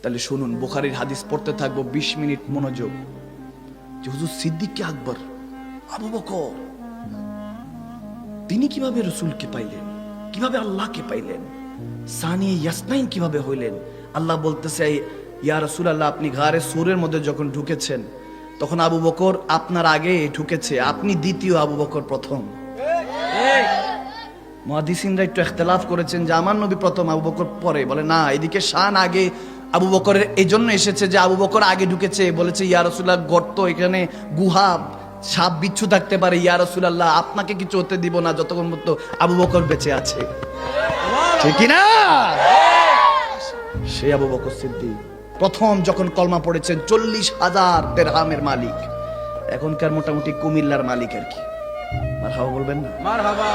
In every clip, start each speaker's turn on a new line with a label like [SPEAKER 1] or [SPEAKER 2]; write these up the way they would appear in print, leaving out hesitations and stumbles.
[SPEAKER 1] তাহলে শুনুন, বুখারীর হাদিস পড়তে থাকবো, 20 মিনিট মনোযোগ। যে হুজুর সিদ্দিক আকবর, আবু বকর, তিনি কিভাবে রসুলকে পাইলেন, কিভাবে আল্লাহকে পাইলেন, সানি ইয়াসনাইন কিভাবে হইলেন? আল্লাহ বলতেছে, ইয়া রাসূলুল্লাহ, আপনি গারে সূরের মধ্যে যখন ঢুকেছেন তখন আবু বকর আপনার আগে ঢুকেছে, আপনি দ্বিতীয়, আবু বকর প্রথম। মুহাদ্দিসিনরা একটু ইখতিলাফ করেছেন যে আমার নবী প্রথম, আবু বকর পরে। বলে না, এদিকে শান আগে আবু বকরের এই জন্য এসেছে যে আবু বকর আগে ঢুকেছে, বলেছে ইয়া রাসূলুল্লাহ গর্ত, এখানে গুহা, সাপ বিচ্ছু থাকতে পারে, ইয়া রাসূলুল্লাহ আপনাকে কিছু হতে দিব না যতক্ষণ পর্যন্ত আবু বকর বেঁচে আছে। ঠিক কি না? সেই আবু বকর সিদ্দিক প্রথম যখন কলমা পড়েছেন, 40,000 দিরহামের মালিক, এখনকার মোটামুটি কুমিল্লার মালিক আর কি। মারহাবা বলবেন না? মারহাবা।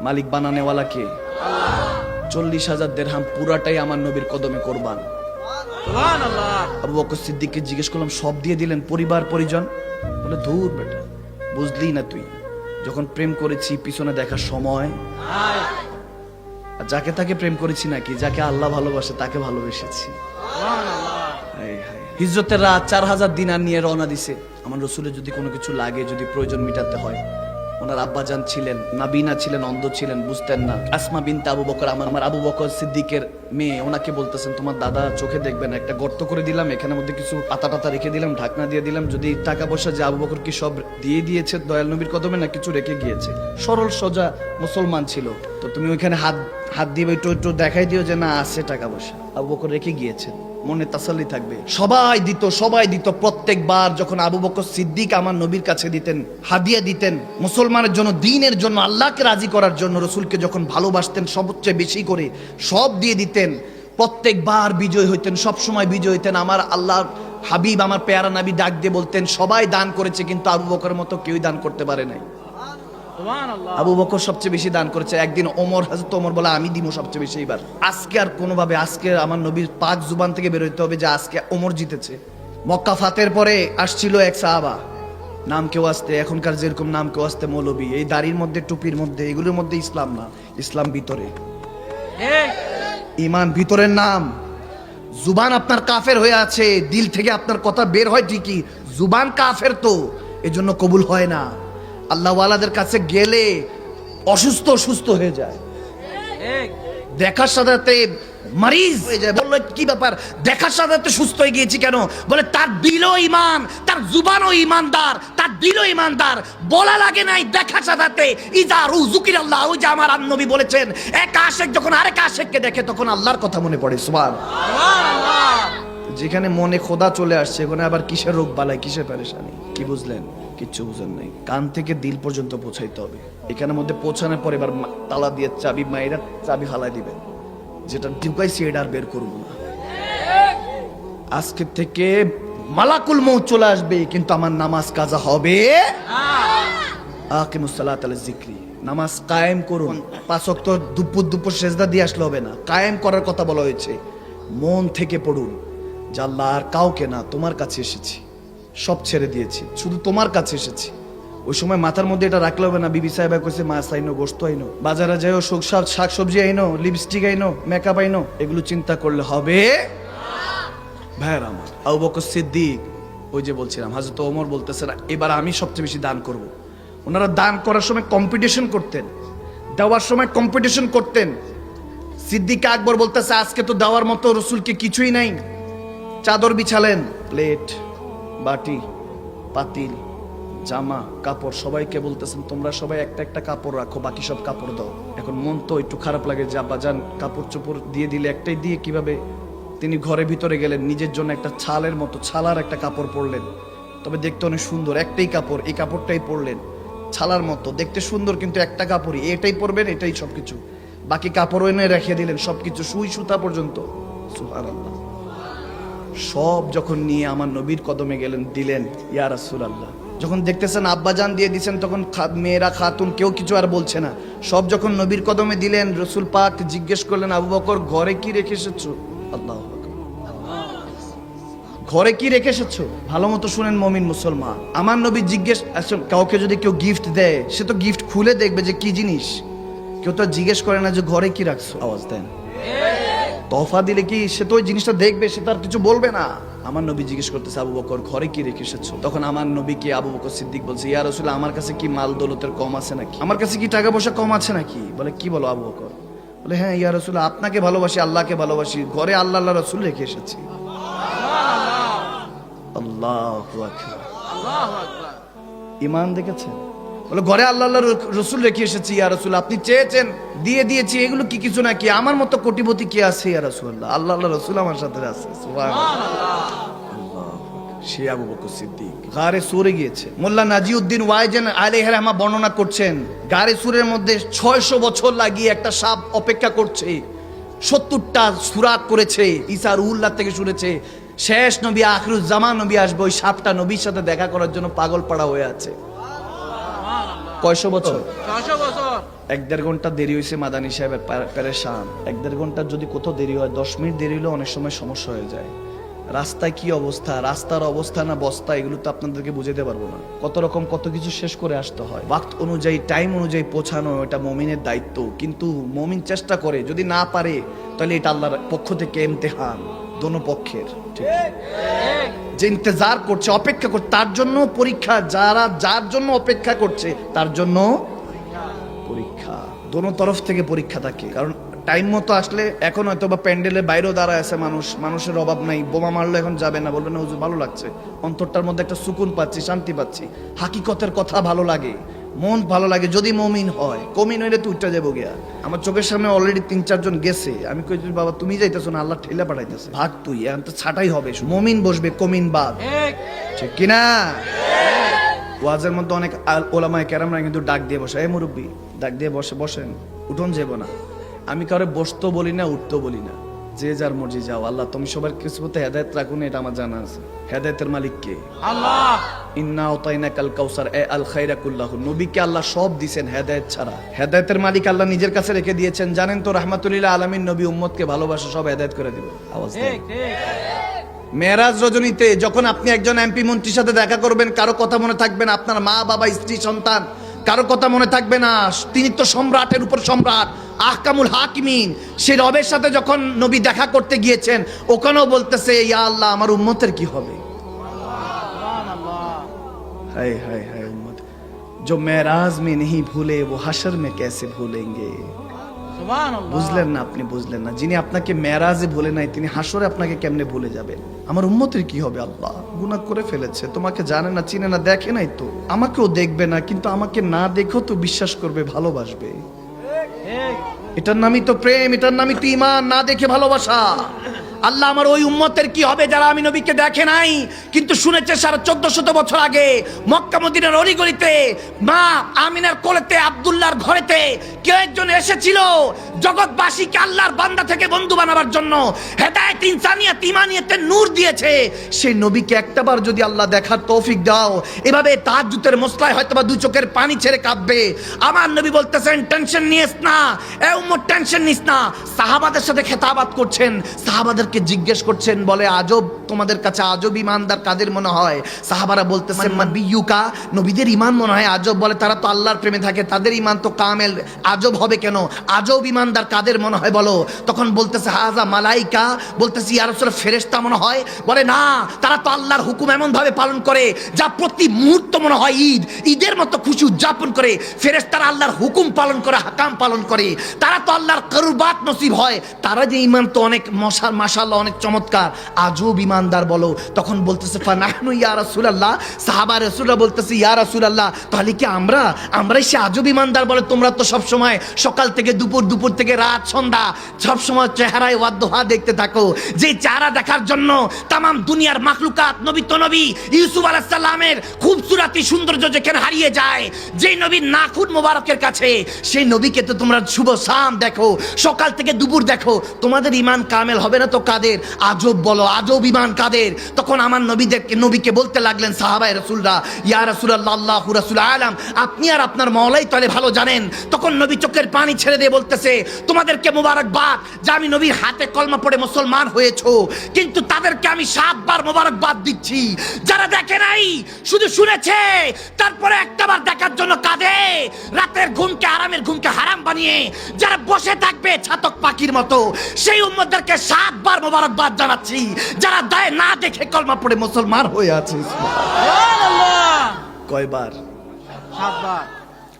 [SPEAKER 1] মালিক বানানেওয়ালা কে? আল্লাহ। 40,000 দিরহাম পুরাটাই আমার নবীর কদমে কোরবান। সুবহানাল্লাহ। আবু বকর সিদ্দিককে জিজ্ঞেস করলাম, সব দিয়ে দিলেন, পরিবার পরিজন? বলে ধুর বেটা, বুঝলি না তুই, যখন প্রেম করেছি পিছনে দেখার সময়, যাকে তাকে প্রেম করেছি নাকি? যাকে আল্লাহ ভালোবাসে তাকে ভালোবেসেছি। হিজরতের রাত 4,000 দিনার নিয়ে রওনা দিছে। আমার রসুলের যদি কোনো কিছু লাগে, যদি প্রয়োজন মিটাতে হয়, ওনার আব্বাজান ছিলেন নাবিনা, ছিলেন অন্ধ, ছিলেন বুঝতেন না। আসমা বিনতে আবু বকর, আমার আবু বকর সিদ্দিকের মেয়ে, ওনাকে বলতেছেন তোমার দাদা চোখে দেখবেন, একটা গর্ত করে দিলাম, এখানের মধ্যে কিছু পাতা টাতা রেখে দিলাম, ঢাকনা দিয়ে দিলাম, যদি টাকা পয়সা যে আবু বকর কি সব দিয়ে দিয়েছে দয়াল নবীর কদমে, না কিছু রেখে গিয়েছে? সরল সোজা মুসলমান ছিল, তো তুমি ওইখানে হাত দিয়ে একটু দেখাই দিও যে না আছে টাকা পয়সা, আবু বকর রেখে গিয়েছে, মনে তাসাল্লি থাকবে। সবাই দিত। প্রত্যেকবার যখন আবু বকর সিদ্দিক আমার নবীর কাছে দিতেন, হাদিয়া দিতেন, মুসলমানের জন্য, দ্বীনের জন্য, আল্লাহকে রাজি করার জন্য, রসুলকে যখন ভালোবাসতেন সবচেয়ে বেশি করে, সব দিয়ে দিতেন, প্রত্যেকবার বিজয় হইতেন, সব সময় বিজয় হইতেন। আমার আল্লাহর হাবিব, আমার পেয়ারা নবী ডাক দিয়ে বলতেন, সবাই দান করেছে কিন্তু আবু বকরের মতো কেউই দান করতে পারে নাই। আবু বকর সবচেয়ে বেশি দান করেছে। একদিন ওমর, হযরত ওমর বলে আমি দিব সবচেয়ে বেশি এবার। আজকে আর কোনোভাবে, আজকে আমার নবীর পাক জুবান থেকে বের হইতে হবে যে আজকে ওমর জিতেছে। মক্কা ফাতের পরে আসছিল এক সাহাবা, নাম কেউ আসতে, এখনকার যেরকম নাম কেউ আসতে মৌলবী, এই দাড়ির মধ্যে, টুপির মধ্যে, এগুলোর মধ্যে ইসলাম না, ইসলাম ভিতরে, ঈমান ভিতরের নাম। জুবান আপনার কাফের হয়ে আছে, দিল থেকে আপনার কথা বের হয় ঠিকই, জুবান কাফের, তো এজন্য কবুল হয় না। আল্লাহ ওয়ালাদের কাছে গেলে অসুস্থ হয়ে যায়, দেখার সাথে মারিজ হয়ে যায়। বললো কি ব্যাপার, দেখার সাথে সুস্থ হয়ে গিয়েছি কেন? বলে তার দিলও ঈমান, তার জুবানও ঈমানদার, তার দিলও ঈমানদার, বলা লাগে নাই দেখার সাথে। ইজা রুযুকির আল্লাহ, ওই যে আমার নবী বলেছেন, এক আশিক যখন আরেক আশিককে দেখে তখন আল্লাহর কথা মনে পড়ে। সুবহানাল্লাহ। যেখানে মনে খোদা চলে আসছে, ওখানে আবার কিসের রোগ বালাই, কিসের পেরেশানি? কি বুঝলেন? কিচ্ছু বুঝেন নাই। কান থেকে দিল পর্যন্ত পৌঁছাইতে হবে। এখানের মধ্যে পৌঁছানোর পর এবার তালা দিয়ে চাবি, মায়েরা চাবি হালাই দিবেন, যেটা ঢুকাইছি এটা আর বের করবো না। আজকে থেকে মালাকুল মউত চলে আসবে, কিন্তু আমার নামাজ কাজা হবে। আকিমুস সালাত আলা যিকরি, নামাজ কায়েম করুন। 5 ওয়াক্ত দুপুর সেজদা দিয়ে আসলে হবে না, কায়েম করার কথা বলা হয়েছে। মন থেকে পড়ুন যে আল্লাহ, আর কাউকে না, তোমার কাছে এসেছি, সব ছেড়ে দিয়েছি, শুধু তোমার কাছে এসেছি। ওই সময় মাথার মধ্যে এটা রাখলে হবে না, বিবি সাহেবা কইছে মাছ আইনো, গোশত আইনো, বাজারে যাইও শাক সবজি আইনো, লিপস্টিক আইনো, মেকআপ আইনো, এগুলো চিন্তা করলে হবে? ভাইয়ের আমার, আবু বকর সিদ্দিক, ওই যে বলছিলাম, হযরত ওমর বলতেছে না এবার আমি সবচেয়ে বেশি দান করব। ওনারা দান করার সময় কম্পিটিশন করতেন, দেওয়ার সময় কম্পিটিশন করতেন। সিদ্দিক আকবর বলতেছে আজকে তো দেওয়ার মতো রসুলকে কিছুই নাই। চাদর বিছালেন, প্লেট, বাটি, পাতিল, জামা, কাপড়, সবাইকে বলতেছেন তোমরা সবাই একটা কাপড় রাখো, বাকি সব কাপড় দাও। এখন মন তো একটু খারাপ লাগে যে আব্বাজান কাপড় চোপড় দিয়ে দিলে, একটাই দিয়ে কিভাবে? তিনি ঘরের ভিতরে গেলেন, নিজের জন্য একটা ছালের মতো ছালার একটা কাপড় পরলেন, তবে দেখতে অনেক সুন্দর, একটাই কাপড়, এই কাপড়টাই পরলেন, ছালার মতো দেখতে সুন্দর, কিন্তু একটা কাপড়ই, এটাই পরবেন, এটাই সবকিছু, বাকি কাপড় এনে রেখে দিলেন, সবকিছু সুই সুতা পর্যন্ত। সুবহানাল্লাহ। সব যখন নিয়ে আমার নবীর কদমে গেলেন, দিলেন, ইয়া রাসূলুল্লাহ। যখন দেখতেছেন আব্বাজান দিয়ে দিচ্ছেন, তখন মেয়েরা, খাতুন, কেউ কিছু আর বলছে না। সব যখন নবীর কদমে দিলেন, রসুল পাক জিজ্ঞেস করলেন, আবু বকর ঘরে কি রেখে এসেছো? আল্লাহু আকবার। ঘরে কি রেখে এসেছো? ভালো মতো শুনেন মুমিন মুসলমান, আমার নবী জিজ্ঞেস, কাউকে যদি কেউ গিফট দেয়, সে তো গিফট খুলে দেখবে যে কি জিনিস, কেউ তো জিজ্ঞেস করে না যে ঘরে কি রাখছো। আওয়াজ দেন। তোহফা দিলে কি সে তো ওই জিনিসটা দেখবে, সে তার কিছু বলবে না। আমার নবী জিজ্ঞেস করতেছে, আবু বকর ঘরে কি রেখে এসেছো? তখন আমার নবীকে আবু বকর সিদ্দিক বলছে, ইয়া রাসূলুল্লাহ, আমার কাছে কি মাল দৌলতের কম আছে নাকি? আমার কাছে কি টাকা পয়সা কম আছে নাকি? বলে কি বলো আবু বকর? বলে হ্যাঁ ইয়া রাসূলুল্লাহ, আপনাকে ভালোবাসি, আল্লাহকে ভালোবাসি, ঘরে আল্লাহ আল্লাহ রাসূল রেখে এসেছি। আল্লাহু আকবার,
[SPEAKER 2] আল্লাহু আকবার।
[SPEAKER 1] ঈমান দেখেছেন? বলে ঘরে আল্লাহ আল্লাহ রসুল রেখে এসেছি ইয়া রাসূলুল্লাহ, আপনি চেয়েছেন দিয়ে দিয়েছি, এগুলো কি কিছু নাকি? আমার মতো কোটিপতি কে আছে ইয়া রাসূলুল্লাহ? আল্লাহ আল্লাহ রসুল আমার সাথে আছে। সুবহানাল্লাহ। সে আবু বকর সিদ্দিক গারে সূরে গিয়েছে। মোল্লা নাজিউদ্দিন ওয়াইজেন আলাইহির রহমা বর্ণনা করছেন, গারে সূরের মধ্যে 600 বছর লাগিয়ে একটা সাপ অপেক্ষা করছে, 70টা সূরাত করেছে, ঈসা রুহুল্লাহ থেকে শুনেছে শেষ নবী আখিরুজ জামান নবী আসবে, ওই সাপটা নবীর সাথে দেখা করার জন্য পাগল পাড়া হয়ে আছে। কয়শো বছর?
[SPEAKER 2] 600 বছর।
[SPEAKER 1] 1-1.5 ঘন্টা দেরি হয়েছে, মাদানী সাহেবের পেরেশান। 1-1.5 ঘন্টা যদি কোথাও দেরি হয়, 10 মিনিট দেরি হলে অনেক সময় সমস্যা হয়ে যায়। রাস্তায় কি অবস্থা, রাস্তার অবস্থা না বস্তা, এগুলো তো আপনাদেরকে বুঝাতে পারবো না। কত রকম কত কিছু শেষ করে আসতে হয়, ওয়াক্ত অনুযায়ী টাইম অনুযায়ী পৌঁছানো এটা মুমিনের দায়িত্ব। কিন্তু মুমিন চেষ্টা করে, যদি না পারে তাহলে এটা আল্লাহর পক্ষ থেকে ইমতিহান, দোনো পক্ষের। ঠিক যে ইন্তজার করছে, অপেক্ষা করছে, তার জন্য পরীক্ষা, যার জন্য অপেক্ষা করছে তার জন্য পরীক্ষা, দোনো তরফ থেকে পরীক্ষা থাকে। কারণ টাইম মতো আসলে, এখন হয়তো বা প্যান্ডেলের বাইরেও দাঁড়ায় আছে মানুষের অভাব নাই, বোমা মারলে এখন যাবে না, বলবে না হুজুর ভালো লাগছে, অন্তরটার মধ্যে একটা সুকুন পাচ্ছি, শান্তি পাচ্ছি, হাকিকতের কথা ভালো লাগে, মন ভালো লাগে। যদি মমিন হয়, কমিন হইলে তুই উঠটা যাবো গিয়া। আমার চোখের সামনে অলরেডি 3-4 জন গেছে, আমি কই বাবা তুমি যাইতেছো না, আল্লাহ ঠেলা পাঠাইতেছে, ভাগ তুই, এখন তো ছাটাই হবে, মমিন বসবে, কমিন বাদ, ঠিক কিনা? ওয়াজের মধ্যে অনেক ওলামায়ে কেরামরা কিন্তু ডাক দিয়ে বসে, এই মুরব্বী ডাক দিয়ে বসেন, উঠোন যাবো না। আমি কারো বসতো বলি না, উঠতো বলি না, যে যার মর্জি যাও। আল্লাহ তুমি সবার কিসমতে হেদায়েত রাখুন, এটা আমার জানা আছে। হেদায়েতের মালিক কে?
[SPEAKER 2] আল্লাহ।
[SPEAKER 1] ইন্না আতাইনাকাল কাউসার, এ আল খায়রা কুল্লাহু। নবীকে আল্লাহ সব দিবেন হেদায়েত ছাড়া। হেদায়েতের মালিক আল্লাহ নিজের কাছে রেখে দিয়েছেন। জানেন তো রাহমাতুল আলামিন নবী উম্মতকে ভালোবাসে, সব হেদায়েত করে দিবে। আওয়াজ দেন।
[SPEAKER 2] ঠিক ঠিক।
[SPEAKER 1] মেরাজ রজনীতে যখন আপনি একজন এমপি মন্ত্রীর সাথে দেখা করবেন, কারো কথা মনে থাকবে না, আপনার মা বাবা স্ত্রী সন্তান কারো কথা মনে থাকবে না। তিনি তো সম্রাটের উপর সম্রাট, আহকামুল হাকিমিন। সেই রবের সাথে যখন নবী দেখা করতে গিয়েছেন, ওখানেও বলতেছে ইয়া আল্লাহ আমার উম্মতের কি হবে। হায় হায় হায়, উম্মত जो मेराज में नहीं भूले वो हशर में कैसे भूलेंगे।
[SPEAKER 2] সুবহানাল্লাহ।
[SPEAKER 1] বুঝলেন না? আপনি বুঝলেন না। যিনি আপনাকে মেরাজে ভুলে নাই, তিনি হাসরে আপনাকে কেমনে ভুলে যাবেন? আমার উম্মতের কি হবে? আল্লাহ গুনাহ করে ফেলেছে, তোমাকে জানে না, চিনে না, দেখে নাই তো, আমাকেও দেখবে না, কিন্তু আমাকে না দেখেও তো বিশ্বাস করবে, ভালোবাসবে।
[SPEAKER 2] ঠিক।
[SPEAKER 1] এটার নামই তো প্রেম, এটার নামই তো ঈমান, না দেখে ভালোবাসা। আল্লাহ আমার ওই উম্মতের কি হবে যারা আমি নবীকে দেখে নাই কিন্তু শুনেছে 1450 বছর আগে মক্কা মদিনার অলিগলিতে মা আমিনার কোলেতে আব্দুল্লাহর ঘরেতে কেউ একজন এসেছিল জগৎবাসীকে আল্লাহর বান্দা থেকে বন্ধু বানাবার জন্য, হেদায়েত, ইনসানিয়ত, ঈমানিয়তের নূর দিয়েছে। সেই নবীকে একটাবার যদি আল্লাহ দেখার তৌফিক দাও, এভাবে তাহাজ্জুদের মসলায় হয়তোবা দুই চোখের পানি ছেড়ে কাঁদবে। আমার নবী বলতেছেন টেনশন নিস না, এ উম্মত টেনশন নিস না। সাহাবাদের সাথে খেতাবাত করছেন, সাহাবাদের জিজ্ঞেস করছেন, বলে আজব, তোমাদের কাছে আজব ইমানদার কাদের মনে হয়? সাহাবারা বলতেছেন মাবিয়ুকা, নবীদের ইমান মনে হয় আজব। বলে তারা তো আল্লাহর প্রেমে থাকে, তাদের ইমান তো কামেল, আজব হবে কেন? আজব ইমানদার কাদের মনে হয় বলো? তখন বলতেছে হাজা মালাইকা, বলতেছি ইয়া রাসূলুল্লাহ ফেরেশতা মনে হয়। বলে না, তারা তো আল্লাহর হুকুম এমন ভাবে পালন করে যা প্রতি মুহূর্ত মনে হয় ঈদ, ঈদের মতো খুশি উদযাপন করে। ফেরেশতারা আল্লাহর হুকুম পালন করে, হাকাম পালন করে, তারা তো আল্লাহর কুরবাত নসিব হয়। তারা যে ইমান তো অনেক মাশাআল্লাহ অনেক চমৎকার, আজব ইমানদার বলো। তখন বলতেছে ফানাহনু ইয়া রাসূলুল্লাহ, সাহাবা রাসূলুল্লাহ বলতেছে ইয়া রাসূলুল্লাহ তাহলে কি আমরাই সে আজব ইমানদার? বলে তোমরা তো সব সময় সকাল থেকে দুপুর, দুপুর থেকে রাত, সন্ধ্যা সব সময় চেহারায় ওয়াদোহা দেখতে থাকো, যে চেহারা দেখার জন্য তামাম দুনিয়ার মাখলুকাত নবী তো নবী ইউসুফ আলাইহিস সালামের খুবসুরতি সৌন্দর্য যেখানে হারিয়ে যায়, যেই নবীর নাখুন মোবারকের কাছে, সেই নবীকে তো তোমরা শুভ শাম দেখো, সকাল থেকে দুপুর দেখো, তোমাদের ইমান কামেল হবে না তো কাদের? আজব বলো, আজব ইমান কাদের? তখন আমার নবীকে বলতে লাগলেন সাহাবায়ে রাসূলরা, ইয়া রাসূলুল্লাহ আল্লাহু রাসূল আলাম, আপনি আর আপনার মওলাই তাহলে ভালো জানেন। তখন নবী চোখের পানি ছেড়ে দিয়ে বলতেছে তোমাদেরকে মোবারকবাদ যে আমি নবীর হাতে কলমা পড়ে মুসলমান হয়েছো, কিন্তু তাদেরকে আমি 7 বার মোবারকবাদ দিচ্ছি যারা দেখে নাই, শুধু শুনেছে, তারপরে একটাবার দেখার জন্য কাঁদে, রাতের ঘুমকে আরামের ঘুমকে হারাম বানিয়ে যারা বসে থাকবে ছাতক পাখির মতো, সেই উম্মতদেরকে 7 বার মোবারকবাদ জানাচ্ছি যারা দায় না দেখে কলমা পড়ে মুসলমান হয়ে আছে।
[SPEAKER 2] সুবহানাল্লাহ।
[SPEAKER 1] কয়বার?
[SPEAKER 2] 7 বার।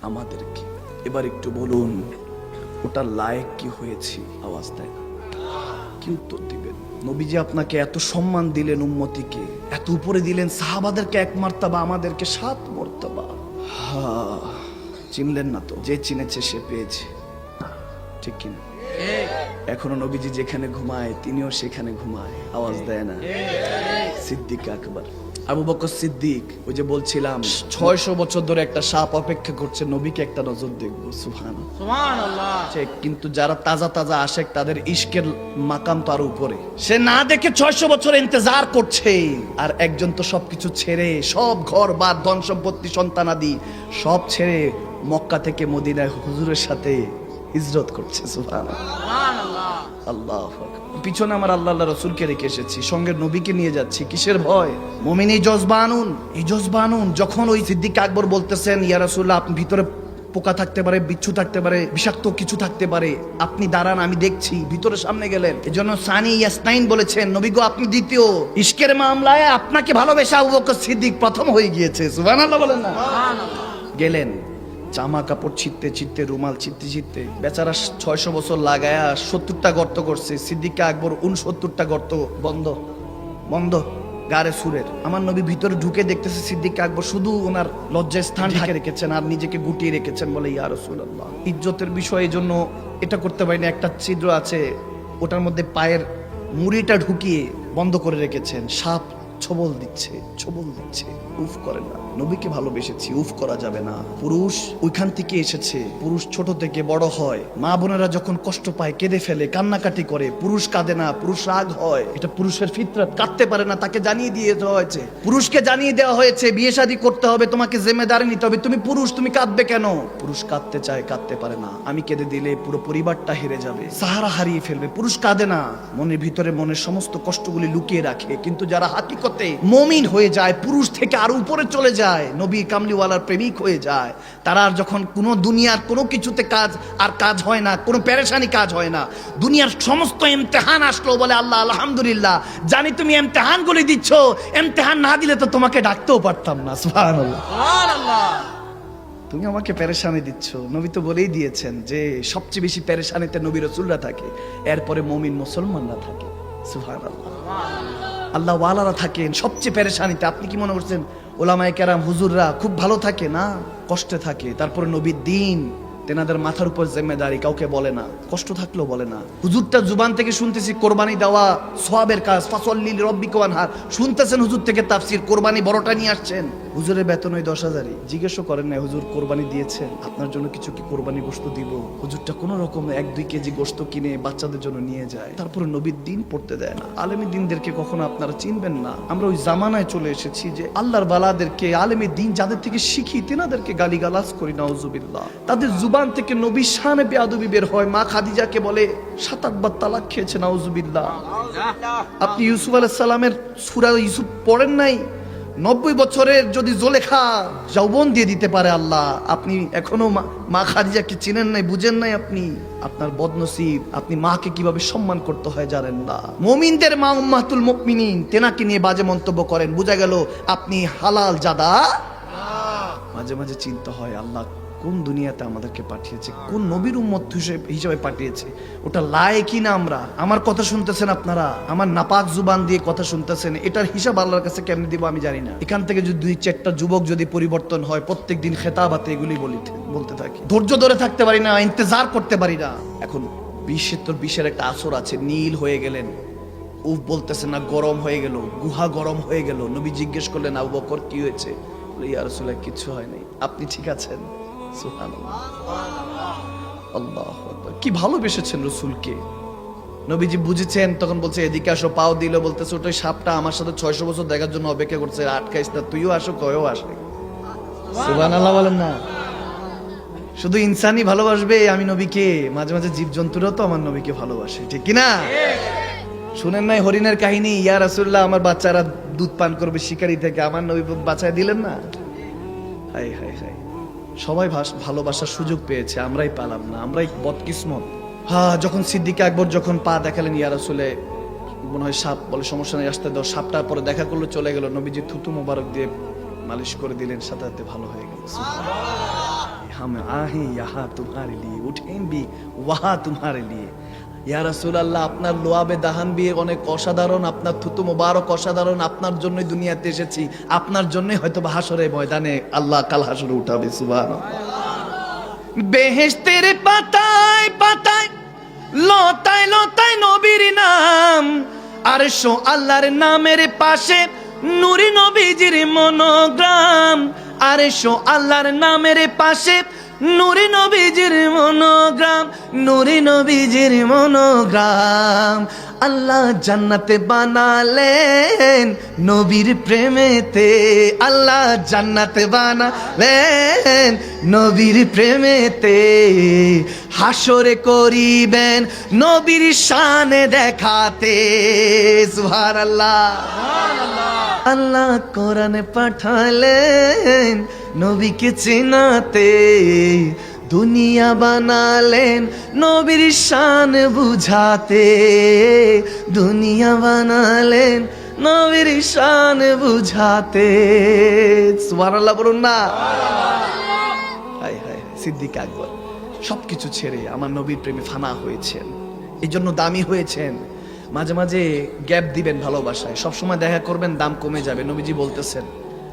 [SPEAKER 1] আমাদেরকে এবার একটু বলুন, ওটার লায়ক কি হয়েছি? আওয়াজ দেয় না, কি উত্তর দিবেন? নবীজি আপনাকে এত সম্মান দিলেন, উম্মতিকে এত উপরে দিলেন, সাহাবাদেরকে 1 মার্তাবা, আমাদেরকে 7 মর্তাবা। চিনলেন না তো, যে চিনেছে সে পেয়েছে, ঠিক কিনা?
[SPEAKER 2] ঠিক।
[SPEAKER 1] এখনো নবীজি যেখানে ঘুমায় তিনিও সেখানে ঘুমায়, আওয়াজ দেয় না। সিদ্দিক আকবর, আবু বকর সিদ্দিক, ওই যে বলছিলাম 600 বছর ধরে একটা সাপ অপেক্ষা করছে নবীকে একটা নজর দেখবো। সুবহানাল্লাহ।
[SPEAKER 2] সুবহানাল্লাহ।
[SPEAKER 1] কিন্তু যারা তাজা তাজা আশেক তাদের ইশকের মাকাম তো আরো উপরে, সে না দেখে 600 বছর ইন্তজার করছে। আর একজন তো সবকিছু ছেড়ে, সব ঘর বাদ ধন সম্পত্তি সন্তানাদি সব ছেড়ে মক্কা থেকে মদিনায় হুজুরের সাথে হিজরত করছে। সুবহানাল্লাহ।
[SPEAKER 2] সুবহানাল্লাহ।
[SPEAKER 1] আল্লাহু আকবার। পিছনে আমার আল্লাহ রাসূলকে রেখে এসেছি, সঙ্গে নবীকে নিয়ে যাচ্ছি, কিসের ভয়? মুমিন এই জজবানুন, এই জজবানুন। যখন ওই সিদ্দিক আকবর বলতেছেন, ইয়া রাসূলুল্লাহ, আপনি ভিতরে পোকা থাকতে পারে, বিচ্ছু থাকতে পারে, বিষাক্ত কিছু থাকতে পারে, আপনি দাঁড়ান, আমি দেখছি, ভিতরে সামনে গেলেন। এজন্য সানি ইয়াসনাইন বলেছেন, নবী গো আপনি দ্বিতীয়, ইশকের মামলায় আপনাকে ভালোবেসে আবু বকর সিদ্দিক প্রথম হয়ে গিয়েছে। সুবহানাল্লাহ বলেন না?
[SPEAKER 2] সুবহানাল্লাহ।
[SPEAKER 1] গেলেন, জামা কাপড় ছিটতে ছিটতে, রুমাল ছিটতে ছিটতে, বেচারা 600 বছর লাগায়া 70টা গর্ত করছে। সিদ্দিক আকবর 69টা গর্ত বন্ধ বন্ধ গারে সুরের। আমার নবী ভিতরে ঢুকে দেখতেছে সিদ্দিক আকবর শুধু ওনার লজ্জার স্থান ঢেকে রেখেছেন আর নিজেকে গুটিয়ে রেখেছেন। বলে, ইয়া রাসূলুল্লাহ, ইজ্জতের বিষয়, এই জন্য এটা করতে পারিনি, একটা ছিদ্র আছে, ওটার মধ্যে পায়ের মুড়িটা ঢুকিয়ে বন্ধ করে রেখেছেন। সাপ ছবল দিচ্ছে, ছবল দিচ্ছে, উফ করেন না। নবীকে ভালোবেসেছি, উফ করা যাবে না। পুরুষ ওইখান থেকে এসেছে, পুরুষ ছোট থেকে বড় হয়, মা বোনেরা যখন কষ্ট পায় কেঁদে ফেলে, কান্নাকাটি করে, পুরুষ কাঁদে না, পুরুষ রাগ হয়, এটা পুরুষের ফিতরত। কাঁদতে পারে না, তাকে জানিয়ে দিয়ে দেওয়া হয়েছে, পুরুষকে জানিয়ে দেওয়া হয়েছে বিয়ে শাদী করতে হবে, তোমাকে জিম্মেদারি নিতে হবে, তুমি পুরুষ, তুমি কাঁদবে কেন? পুরুষ কাঁদতে চায়, কাঁদতে পারে না। আমি কেঁদে দিলে পুরো পরিবারটা হেরে যাবে, সাহারা হারিয়ে ফেলবে। পুরুষ কাঁদে না, মনের ভিতরে মনের সমস্ত কষ্টগুলি লুকিয়ে রাখে। কিন্তু যারা হাকিকতে মুমিন হয়ে যায়, পুরুষ থেকে আরো উপরে চলে যায়, নবী কামলিওয়ালার প্রেমিক হয়ে যায়, তারা আর যখন কোনো দুনিয়ার কোনো কিছুতে কাজ হয় না, কোনো পেরেশানি কাজ হয় না, দুনিয়ার সমস্ত ইমতিহান আসলো, বলে আল্লাহ আলহামদুলিল্লাহ, জানি তুমি ইমতিহানগুলি দিচ্ছ, ইমতিহান না দিলে তো তোমাকে ডাকতেও পারতাম না। সুবহানাল্লাহ।
[SPEAKER 2] সুবহানাল্লাহ।
[SPEAKER 1] তুমি আমাকে পেরেশানি দিচ্ছ। নবী তো বলেই দিয়েছেন যে সবচেয়ে বেশি পেরেশানিতে নবী রাসূলরা থাকে, এরপরে মুমিন মুসলমানরা থাকে। সুবহানাল্লাহ। আল্লাহ ওয়ালারা থাকেন সবচেয়ে পেরেশানিতে। আপনি কি মনে করছেন ওলামায়ে কেরাম হুজুররা খুব ভালো থাকে? না, কষ্টে থাকে। তারপরে নবীর দিন তেনাদের মাথার উপর জিম্মেদারি, কাউকে বলে না, কষ্ট থাকলেও বলে না। হুজুরটা জুবান থেকে শুনতেছি কোরবানি দেওয়া সওয়াবের কাজ, ফাসাল্লি লিরাব্বিকা ওয়ানহার, শুনতেছেন হুজুর থেকে তাফসীর, কোরবানি বড়টা নিয়ে আসছেন। হুজুরের বেতন ওই 10,000-ই। জিজ্ঞেসও করেন না হুজুর কোরবানি দিয়েছেন, আপনার জন্য কিছু কি কোরবানি গোশত দিব? হুজুরটা কোনো রকম 1-2 কেজি গোশত কিনে বাচ্চাদের জন্য নিয়ে যায়। তারপরে নবীর দিন পড়তে দেয় না। আলেমী দিনদেরকে কখনো আপনারা চিনবেন না। আমরা ওই জামানায় চলে এসেছি যে আল্লাহর বালাদেরকে, আলেমী দিন যাদের থেকে শিখি তেনাদেরকে গালিগালাজ করি, নাউজুবিল্লাহ। তাদের জুবান থেকে নবীর শানে বেয়াদবি বের হয়। মা খাদিজাকে বলে 7-8 বার তালাক খেয়েছে, নাউজুবিল্লাহ। আপনি ইউসুফ আলাইহিস সালামের সূরা ইউসুফ পড়েন নাই? 90 বছরের যদি জোলেখা যৌবন দিয়ে দিতে পারে আল্লাহ, আপনি এখনো মা খাদিজাকে চিনেন নাই, বুঝেন নাই? আপনি আপনার বদনসিব, আপনি মাকে কিভাবে সম্মান করতে হয় জানেন না। মুমিনদের মা উম্মাতুল মুমিনিন, তেনাকে নিয়ে বাজে মন্তব্য করেন, বোঝা গেল আপনি হালাল জাদা। মাঝে মাঝে চিন্তা হয় আল্লাহ কোন দুনিয়াতে আমাদেরকে পাঠিয়েছে, কোন নবীর উম্মত হিসেবে পাঠিয়েছে, ওটা লায়ে কি না? আমরা আমার কথা শুনতেছেন আপনারা, আমার নাপাক জুবান দিয়ে কথা শুনতেছেন, এটার হিসাব আল্লাহর কাছে কেমনে দিব আমি জানি না। এখান থেকে যদি 2-4টা যুবক যদি পরিবর্তন হয়, প্রত্যেকদিন খেতাবাতে এগুলি বলতে থাকি, ধৈর্য ধরে থাকতে পারি না, ইন্তজার করতে পারি না। এখন 20-20 একটা আসর আছে, নীল হয়ে গেলেন, উফ বলতেছেন না, গরম হয়ে গেল, গুহা গরম হয়ে গেল। নবী জিজ্ঞেস করলেন, আবু বকর কি হয়েছে? ইয়া রাসূলুল্লাহ কিছু হয় নাই, আপনি ঠিক আছেন? সুবহানাল্লাহ, আল্লাহু আকবার। কি ভালোবেসেছেন রাসূলকে। নবীজি বুঝেছেন, তখন বলছে এদিকে আসো, পাও দিল, বলতেছে ওই সাপটা আমার সাথে 600 বছর দেখার জন্য অপেক্ষা করছে, আটকাইস না, তুইও আসো, কয়ও আসে। সুবহানাল্লাহ বলেন না? শুধু ইনসানই ভালোবাসবে আমি নবীকে, মাঝে মাঝে জীবজন্তুরাও তো আমার নবীকে ভালোবাসে, ঠিক কিনা? শুনেন নাই হরিণের কাহিনী? ইয়া রাসূলুল্লাহ, আমার বাচ্চারা দুধ পান করবে শিকারি থেকে, আমার নবী বাঁচায় দিলেন না? হাই হাই হাই, সবাই ভালোবাসার সুযোগ পেয়েছে, আমরাই পালাম না, আমরাই বদকিসমত। হ্যাঁ, যখন সিদ্দিক আকবর যখন পা দেখালেন, ইয়া রাসূলে মনে হয় সাপ, বলে সমস্যা নেই আসতে দাও, সাপটার পরে দেখা করলো, চলে গেল, নবীজি থুতু মোবারক দিয়ে মালিশ করে দিলেন, সাথে সাথে ভালো হয়ে গেল। हम आहे यहाँ तुम्हारे लिए, उठें भी वहाँ तुम्हारे लिए। ইয়া রাসূলুল্লাহ, আপনার লোয়াবে দাহান বিয়ে অনেক অসাধারণ, আপনার থুতু মোবারক অসাধারণ, আপনার জন্যই দুনিয়াতে এসেছি, আপনার জন্যই হয়তো হাসরে ময়দানে আল্লাহ কাল হাসরে উঠাবে। সুবহানাল্লাহ। বেহেশতের পাতায় পাতায় লতায় লতায় নবীর নাম, আর শো আল্লাহর নামের পাশে নূরি নবীজির মনোগ্রাম, আর শো আল্লাহর নামের পাশে নূরি নবীজির মনোগ্রাম, নূরি নবীজির মনোগ্রাম। আল্লাহ জান্নাতে বানালেন নবীর প্রেমেতে, আল্লাহ জান্নাতে বানালেন নবীর প্রেমেতে, হাসরে করিবেন নবীর শানে দেখাতে। সুবহানাল্লাহ। আল্লাহ কোরআনে পাঠালেন নবীকে চেনাতে, দুনিয়া বানালেন নবীর শান বুঝাতে, দুনিয়া বানালেন নবীর শান বুঝাতে। সুবহানাল্লাহ বলুন না। হায় হায়, সিদ্দিক আকবর সবকিছু ছেড়ে আমার নবীর প্রেমে ফানা হয়েছেন, এই জন্য দামি হয়েছেন। মাঝে মাঝে গ্যাপ দিবেন ভালোবাসায়, সবসময় দেখা করবেন দাম কমে যাবে, নবীজি বলতেছেন।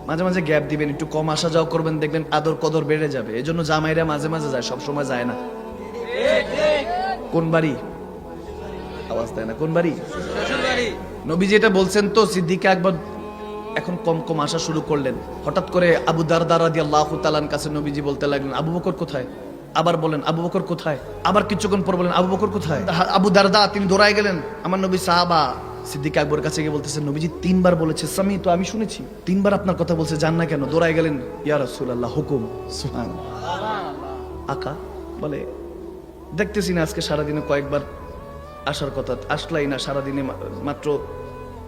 [SPEAKER 1] মাঝে মাঝে গ্যাপ দিবেন, একটু কম আসা যাওয়া করবেন, দেখবেন আদর কদর বেড়ে যাবে। এই জন্য জামাইরা মাঝে মাঝে যায়, সব সময় যায় না। কোন বাড়ি? আওয়াজ দেয় না। কোন বাড়ি? নবীজি এটা বলছেন তো। সিদ্দিক আকবর এখন কম কম আসা শুরু করলেন। হঠাৎ করে আবু দারদা রাদিয়াল্লাহু তাআলার কাছে নবীজি বলতে লাগলেন, আবু বকর কোথায়? আবার বলেন আবু বকর কোথায়? আবার কিছুক্ষণ পর বলেন আবু বকর কোথায়? আবু দারদা তিনি দৌড়ায় গেলেন, আমার নবী সাহাবা সিদ্দিক আকবর কাছে গিয়ে বলতেছেন, নবীজি 3 বার বলেছে, সামি তো আমি শুনেছি, 3 বার আপনার কথা বলছে, জান না কেন? দৌড়ায় গেলেন, ইয়া রাসূলুল্লাহ হুকুম। সুবহানাল্লাহ। আকা বলে, দেখতেছি না আজকে সারাদিনে কয়েকবার আসার কথা, আসলাই না, সারাদিনে মাত্র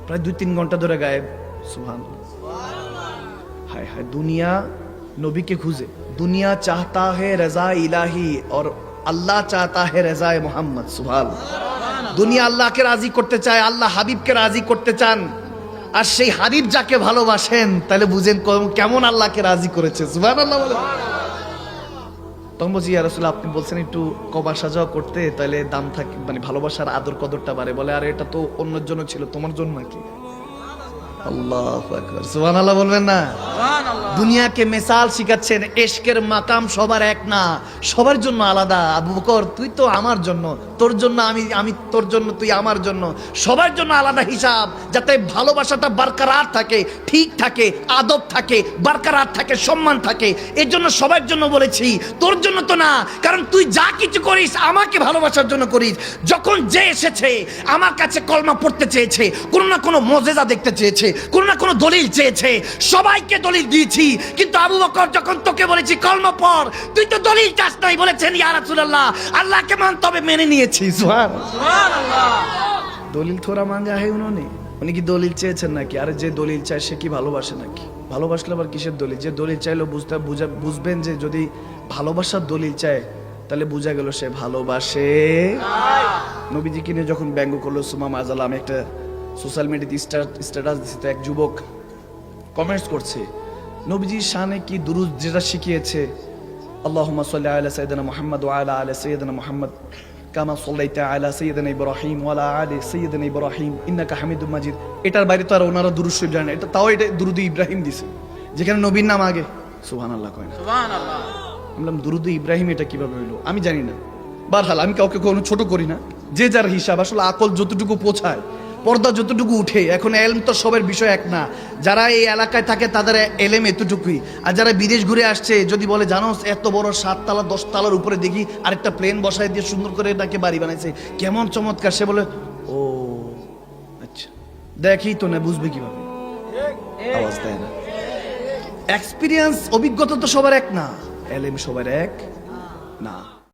[SPEAKER 1] প্রায় 2-3 ঘন্টা ধরে গায়েব। সুবহানাল্লাহ। হায় হায়, দুনিয়া নবীকে খুঁজে, দুনিয়া চাহতা है रजा इलाही और अल्लाह चाहता है रजा मोहम्मद। सुभान। দুনিয়া আল্লাহকে রাজি করতে চায়, আল্লাহ হাবিবকে রাজি করতে চান, আর সেই হাবিব যাকে ভালোবাসেন তাহলে বুঝেন কেমন আল্লাহকে রাজি করেছে। সুবহানাল্লাহ বলে। তখন বলছি, ইয়া রাসূলুল্লাহ আপনি বলছেন একটু কম আসা যাওয়া করতে, তাহলে দাম থাকে, মানে ভালোবাসার আদর কদরটা বাড়ে। বলে, আর এটা তো অন্যের জন্য ছিল, তোমার জন্য নাকি? আল্লাহু আকবার। সুবহানাল্লাহ বলবেন না? দুনিয়াকে মিসাল শিখাচ্ছেন, ইশকের মাকাম সবার এক না, সবার জন্য আলাদা। আবু বকর তুই তো আমার জন্য, তোর জন্য আমি, আমি তোর জন্য, তুই আমার জন্য, সবার জন্য আলাদা হিসাব, যাতে ভালোবাসাটা বরকরার থাকে, ঠিক থাকে, আদব থাকে, বরকরার থাকে, সম্মান থাকে। এর জন্য সবার জন্য বলেছি, তোর জন্য তো না। কারণ তুই যা কিছু করিস আমাকে ভালোবাসার জন্য করিস। যখন যে এসেছে আমার কাছে কলমা পড়তে চেয়েছে, কোনো না কোনো মুজিজা দেখতে চেয়েছে, কোনো না কোনো দলিল চেয়েছে, সবাইকে দলিল দিয়েছি। কিন্তু আবু বকর যখন তোকে বলেছি কলমা পড়, তুই তো দলিল চাস নাই, বলেছেন ইয়া রাসূলুল্লাহ আল্লাহকে মান, তবে মেনে নিয়েছি। সুবহানাল্লাহ। দলিল থোড়া মাঙ্গা है उन्होंने। উনি কি দলিল চেয়েছেন নাকি? আরে যে দলিল চায় সে কি ভালোবাসে নাকি? ভালোবাসলে আবার কিসের দলিল? যে দলিল চাইলো বুঝবেন যে যদি ভালোবাসার দলিল চায় তাহলে বোঝা গেল সে ভালোবাসে। নবীজিকে নিয়ে যখন ব্যঙ্গ করলো সুমামা আজালা, আমি একটা সোশ্যাল মিডিয়াতে স্ট্যাটাস দিছি, তো এক যুবক কমেন্টস করছে, নবীজির শানে কি দুরূদ যেটা শিখিয়েছে, আল্লাহুম্মা সাল্লি আলা সাইয়্যিদিনা মুহাম্মদ ওয়া আলা আলি সাইয়্যিদিনা মুহাম্মদ কামা সাল্লাইতা আলা সাইয়্যিদিনা ইব্রাহিম ওয়া আলা আলি সাইয়্যিদিনা ইব্রাহিম ইন্নাকা হামিদুম মাজিদ। এটার বাইরে তো আর ওনারা দুরূদ শরীফ জানেন, এটা তাও এটা দুরূদ ইব্রাহিম দিছে, যেখানে নবীর নাম আগে। সুবহানাল্লাহ কয় না? সুবহানাল্লাহ। আমি বললাম দুরূদ ইব্রাহিম এটা কিভাবে হইলো? আমি জানি না। বারহাল আমি কাউকে কোনো ছোট করি না, যে যার হিসাব। আসলে আকল যতটুকু পৌঁছায়, পর্দা যতটুকু উঠে, এখন এলম তো সবার বিষয় এক না। যারা এই এলাকায় থাকে তাদের এলেম এতটুকুই, আর যারা বিদেশ ঘুরে আসছে যদি বলে জানো এত বড় 7 তলা 10 তলার উপরে দেখি আরেকটা প্লেন বসায় দিয়ে সুন্দর করে এটাকে বাড়ি বানাইছে, কেমন চমৎকার, সে বলে ও আচ্ছা, দেখি তো না, বুঝবে কিভাবে? আওয়াজ দেয় না। এক্সপিরিয়েন্স, অভিজ্ঞতা তো সবার এক না, এলেম সবার এক না